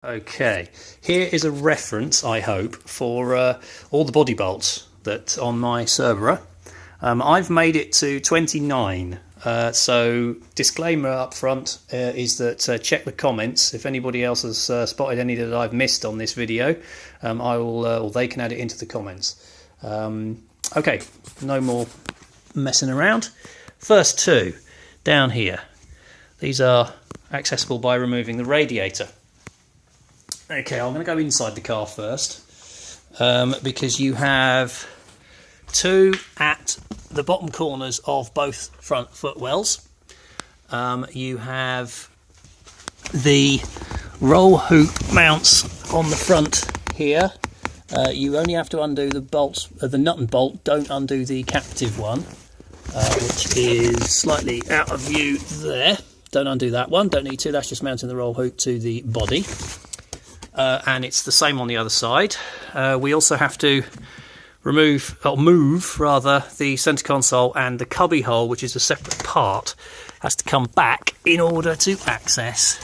Okay, here is a reference, I hope, for all the body bolts that on my Cerbera. I've made it to 29, so disclaimer up front is that check the comments. If anybody else has spotted any that I've missed on this video, I will, or they can add it into the comments. Okay, no more messing around. First two, down here. These are accessible by removing the radiator. Okay, I'm going to go inside the car first, because you have two at the bottom corners of both front footwells. You have the roll hoop mounts on the front here. You only have to undo the bolts, the nut and bolt, don't undo the captive one, which is slightly out of view there. Don't undo that one, don't need to, that's just mounting the roll hoop to the body. And it's the same on the other side. We also have to move the centre console, and the cubby hole, which is a separate part, has to come back in order to access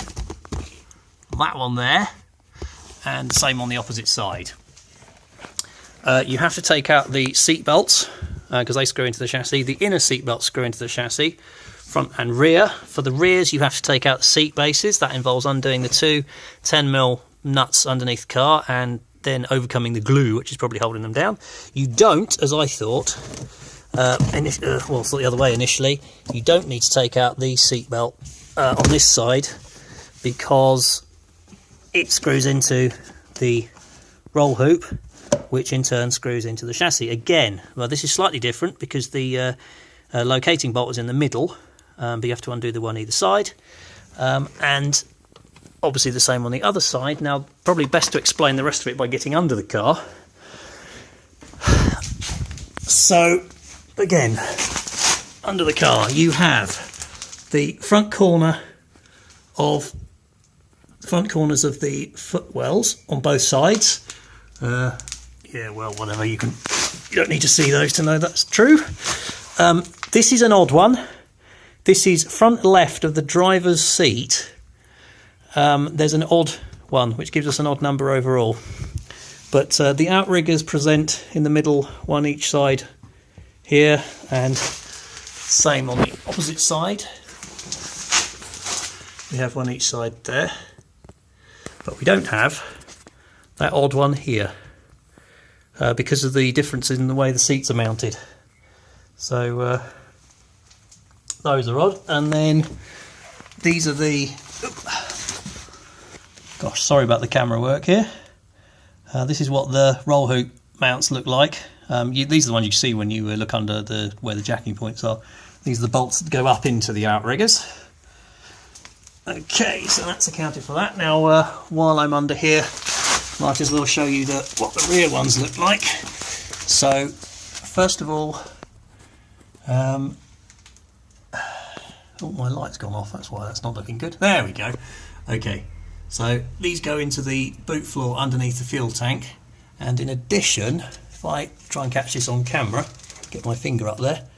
that one there, and the same on the opposite side. You have to take out the seat belts because they screw into the chassis. The inner seat belts screw into the chassis, front and rear. For the rears, you have to take out the seat bases. That involves undoing the two 10mm nuts underneath the car and then overcoming the glue, which is probably holding them down. You don't, as I thought, well, it's the other way initially, you don't need to take out the seat belt on this side because it screws into the roll hoop, which in turn screws into the chassis. Again, well, this is slightly different because the locating bolt is in the middle, but you have to undo the one either side. And obviously the same on the other side. Now, probably best to explain the rest of it by getting under the car. So, again, under the car, you have the front corners of the footwells on both sides. Yeah, well, whatever, you don't need to see those to know that's true. This is an odd one. This is front left of the driver's seat. There's an odd one, which gives us an odd number overall. But the outriggers present in the middle, one each side here, and same on the opposite side. We have one each side there. But we don't have that odd one here, because of the differences in the way the seats are mounted. So those are odd. And then these are the... Gosh, sorry about the camera work here. This is what the roll hoop mounts look like. These are the ones you see when you look under where the jacking points are. These are the bolts that go up into the outriggers. Okay, so that's accounted for that. Now, while I'm under here, might as well show you what the rear ones look like. So, first of all, oh, my light's gone off. That's why that's not looking good. There we go. Okay. So these go into the boot floor underneath the fuel tank, and in addition, if I try and catch this on camera, get my finger up there,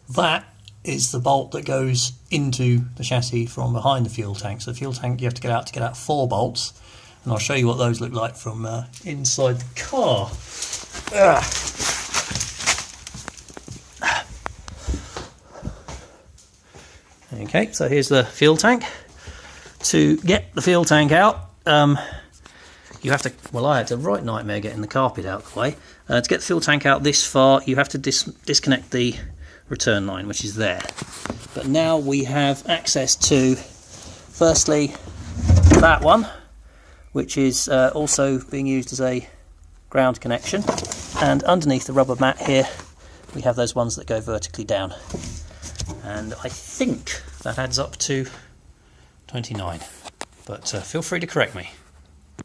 that is the bolt that goes into the chassis from behind the fuel tank. So the fuel tank you have to get out 4 bolts, and I'll show you what those look like from inside the car. Okay, so here's the fuel tank. To get the fuel tank out, you have to, well, I had a right nightmare getting the carpet out of the way. To get the fuel tank out this far, you have to disconnect the return line, which is there. But now we have access to, firstly, that one, which is also being used as a ground connection. And underneath the rubber mat here, we have those ones that go vertically down. And I think that adds up to 29, but feel free to correct me.